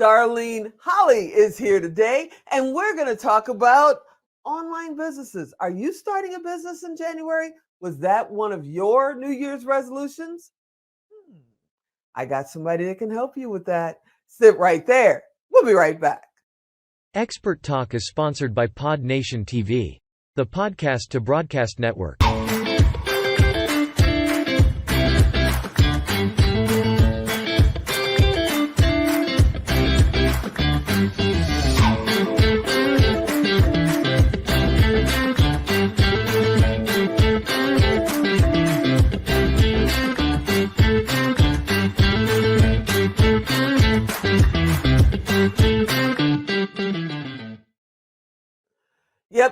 Darlene Hawley is here today, and we're going to talk about online businesses. Are you starting a business in January? Was that one of your New Year's resolutions? Hmm. I got somebody that can help you with that. Sit right there. We'll be right back. Expert Talk is sponsored by Pod Nation TV, the podcast to broadcast network.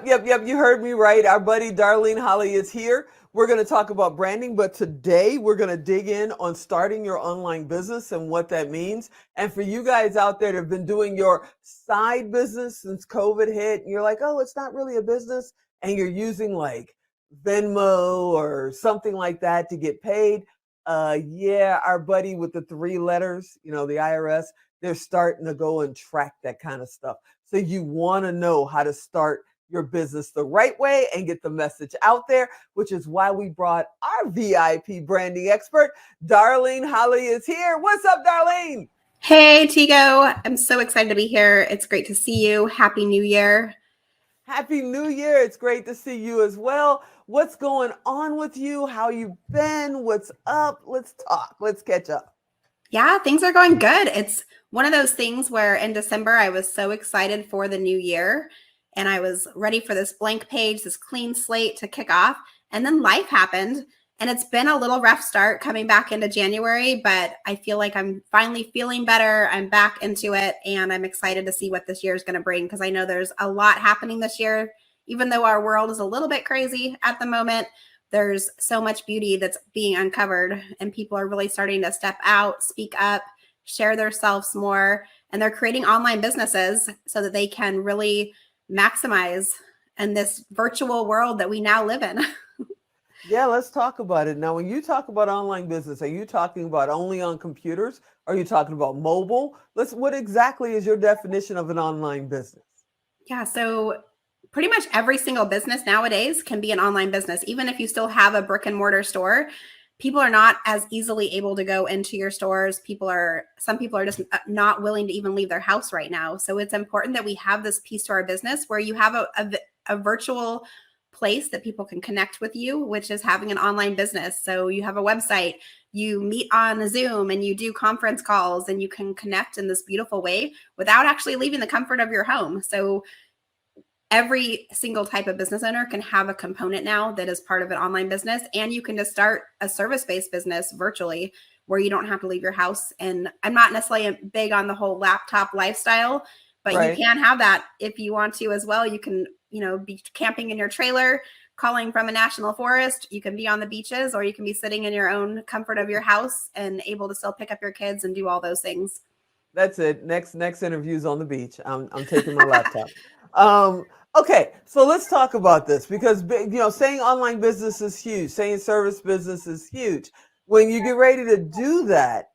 Yep. You heard me right. Our buddy Darlene Hawley is here. We're going to talk about branding, but today we're going to dig in on starting your online business and what that means. And for you guys out there that have been doing your side business since COVID hit, and you're like, oh, it's not really a business, and you're using like Venmo or something like that to get paid. Our buddy with the 3 letters, the IRS, they're starting to go and track that kind of stuff. So you want to know how to start your business the right way and get the message out there, which is why we brought our VIP branding expert. Darlene Hawley is here. What's up, Darlene? Hey, Tigo. I'm so excited to be here. It's great to see you. Happy New Year. Happy New Year. It's great to see you as well. What's going on with you? How you been? What's up? Let's talk. Let's catch up. Yeah, things are going good. It's one of those things where in December, I was so excited for the new year and I was ready for this blank page, this clean slate to kick off. And then life happened and it's been a little rough start coming back into January, but I feel like I'm finally feeling better. I'm back into it and I'm excited to see what this year is going to bring because I know there's a lot happening this year. Even though our world is a little bit crazy at the moment, there's so much beauty that's being uncovered and people are really starting to step out, speak up, share themselves more, and they're creating online businesses so that they can really maximize in this virtual world that we now live in. Yeah, let's talk about it. Now, when you talk about online business, are you talking about only on computers? Are you talking about mobile? What exactly is your definition of an online business? Yeah, so pretty much every single business nowadays can be an online business. Even if you still have a brick and mortar store, people are not as easily able to go into your stores. Some people are just not willing to even leave their house right now. So it's important that we have this piece to our business where you have a virtual place that people can connect with you, which is having an online business. So you have a website, you meet on Zoom and you do conference calls and you can connect in this beautiful way without actually leaving the comfort of your home. So every single type of business owner can have a component now that is part of an online business, and you can just start a service-based business virtually where you don't have to leave your house. And I'm not necessarily big on the whole laptop lifestyle, but right. You can have that if you want to as well. You can, be camping in your trailer, calling from a national forest. You can be on the beaches, or you can be sitting in your own comfort of your house and able to still pick up your kids and do all those things. That's it. Next interview's on the beach. I'm taking my laptop. Okay, so let's talk about this because, saying online business is huge, saying service business is huge. When you get ready to do that,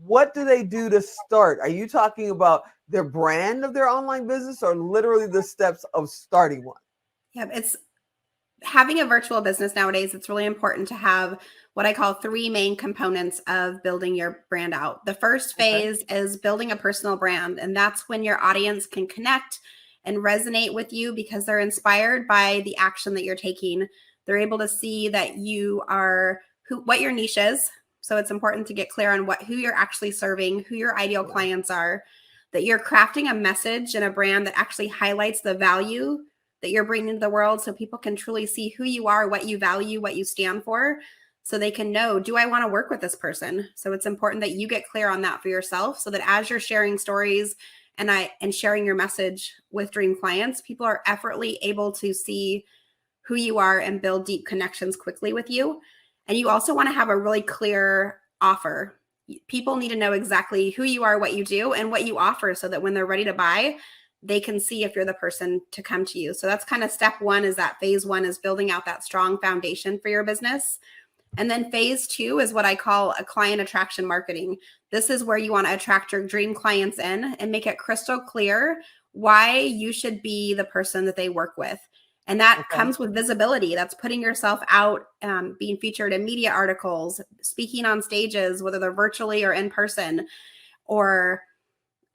what do they do to start? Are you talking about their brand of their online business or literally the steps of starting one? Yeah, it's having a virtual business nowadays. It's really important to have what I call 3 main components of building your brand out. The first phase is building a personal brand, and that's when your audience can connect and resonate with you because they're inspired by the action that you're taking. They're able to see that you are what your niche is. So it's important to get clear on who you're actually serving, who your ideal clients are, that you're crafting a message and a brand that actually highlights the value that you're bringing to the world so people can truly see who you are, what you value, what you stand for, so they can know, do I want to work with this person? So it's important that you get clear on that for yourself so that as you're sharing stories and sharing your message with dream clients, people are effortlessly able to see who you are and build deep connections quickly with you. And you also want to have a really clear offer. People need to know exactly who you are, what you do, and what you offer so that when they're ready to buy, they can see if you're the person to come to you. So that's kind of step 1 is that phase 1 is building out that strong foundation for your business. And then phase 2 is what I call a client attraction marketing. This is where you want to attract your dream clients in and make it crystal clear why you should be the person that they work with. And that comes with visibility. That's putting yourself out, being featured in media articles, speaking on stages, whether they're virtually or in person, or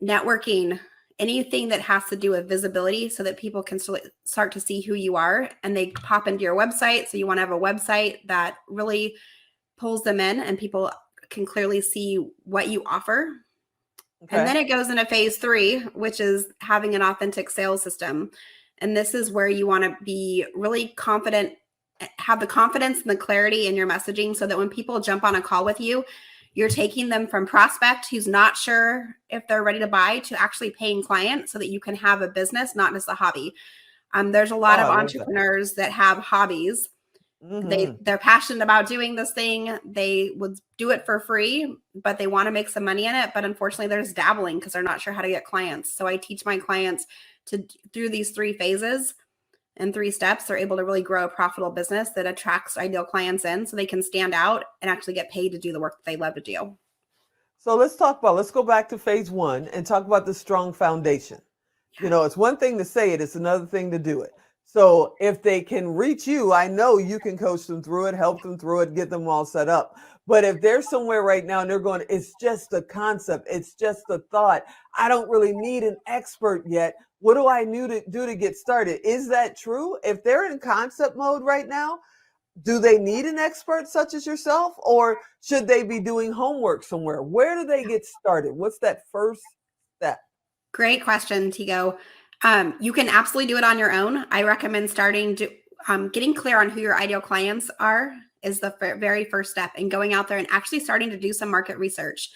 networking, anything that has to do with visibility so that people can start to see who you are and they pop into your website. So you want to have a website that really pulls them in and people can clearly see what you offer. Okay. And then it goes into phase 3, which is having an authentic sales system. And this is where you want to be really confident, have the confidence and the clarity in your messaging so that when people jump on a call with you, you're taking them from prospect who's not sure if they're ready to buy to actually paying client so that you can have a business, not just a hobby. There's a lot of entrepreneurs that have hobbies. They're passionate about doing this thing. They would do it for free, but they want to make some money in it. But unfortunately, they're just dabbling because they're not sure how to get clients. So I teach my clients through these 3 phases and 3 steps, they're able to really grow a profitable business that attracts ideal clients in so they can stand out and actually get paid to do the work that they love to do. So let's go back to phase 1 and talk about the strong foundation. Yeah. It's one thing to say it, it's another thing to do it. So if they can reach you, I know you can coach them through it, help them through it, get them all set up. But if they're somewhere right now and they're going, it's just a concept, it's just a thought, I don't really need an expert yet. What do I need to do to get started? Is that true? If they're in concept mode right now, do they need an expert such as yourself, or should they be doing homework somewhere? Where do they get started? What's that first step? Great question, Tigo. You can absolutely do it on your own. I recommend getting clear on who your ideal clients are is the very first step, and going out there and actually starting to do some market research.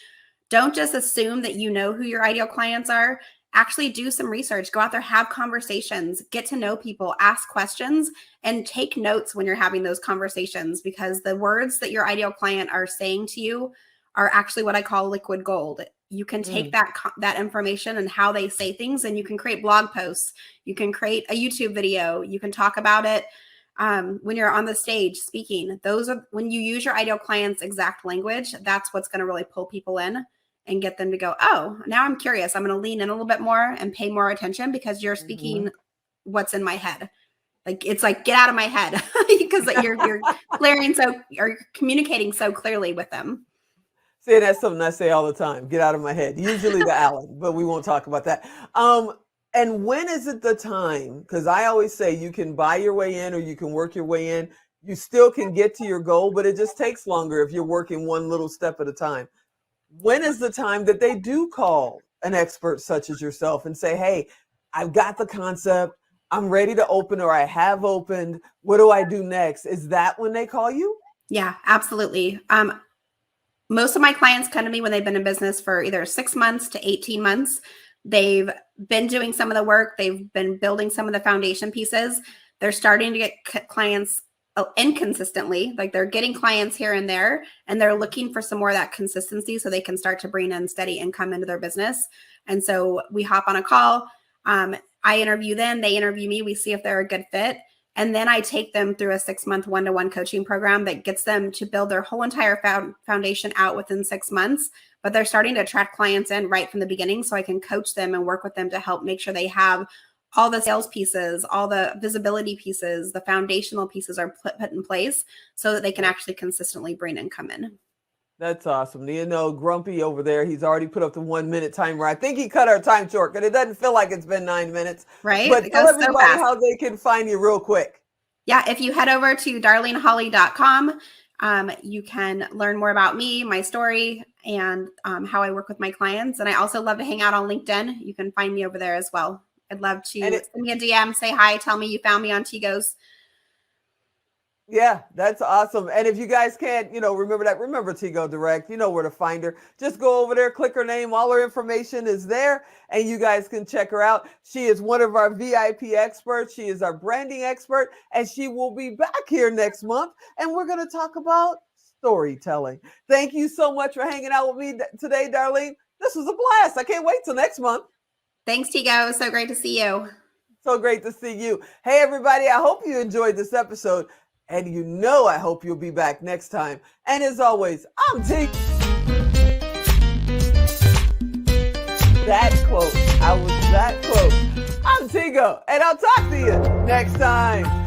Don't just assume that you know who your ideal clients are. Actually do some research, go out there, have conversations, get to know people, ask questions, and take notes when you're having those conversations, because the words that your ideal client are saying to you are actually what I call liquid gold. You can take that information and how they say things, and you can create blog posts. You can create a YouTube video. You can talk about it when you're on the stage speaking. Those are when you use your ideal client's exact language. That's what's going to really pull people in and get them to go, oh, now I'm curious. I'm going to lean in a little bit more and pay more attention because you're speaking what's in my head. Like, it's like, get out of my head because you're you're communicating so clearly with them. See, that's something I say all the time. Get out of my head. Usually the Allen, but we won't talk about that. And when is it the time? Because I always say you can buy your way in or you can work your way in. You still can get to your goal, but it just takes longer if you're working one little step at a time. When is the time that they do call an expert such as yourself and say, hey, I've got the concept, I'm ready to open, or I have opened, what do I do next? Is that when they call you? Yeah, absolutely. Most of my clients come to me when they've been in business for either 6 months to 18 months. They've been doing some of the work. They've been building some of the foundation pieces. They're starting to get clients inconsistently, like they're getting clients here and there, and they're looking for some more of that consistency so they can start to bring in steady income into their business. And so we hop on a call. I interview them, they interview me, we see if they're a good fit. And then I take them through a 6-month one-to-one coaching program that gets them to build their whole entire foundation out within 6 months. But they're starting to attract clients in right from the beginning, so I can coach them and work with them to help make sure they have all the sales pieces, all the visibility pieces, the foundational pieces are put in place so that they can actually consistently bring income in. That's awesome. Grumpy over there, he's already put up the 1 minute timer. I think he cut our time short because it doesn't feel like it's been 9 minutes. Right. But tell everybody how they can find you real quick. Yeah. If you head over to darlenehawley.com, you can learn more about me, my story, and how I work with my clients. And I also love to hang out on LinkedIn. You can find me over there as well. I'd love to send me a DM, say hi, tell me you found me on Tigos. Yeah, that's awesome. And if you guys can't, remember Tigo Direct, you know where to find her. Just go over there, click her name. All her information is there, and you guys can check her out. She is one of our VIP experts. She is our branding expert, and she will be back here next month. And we're going to talk about storytelling. Thank you so much for hanging out with me today, Darlene. This was a blast. I can't wait till next month. Thanks, Tigo. So great to see you. So great to see you. Hey, everybody. I hope you enjoyed this episode. And you know I hope you'll be back next time. And as always, I'm T. That close. I was that close. I'm Tigo, and I'll talk to you next time.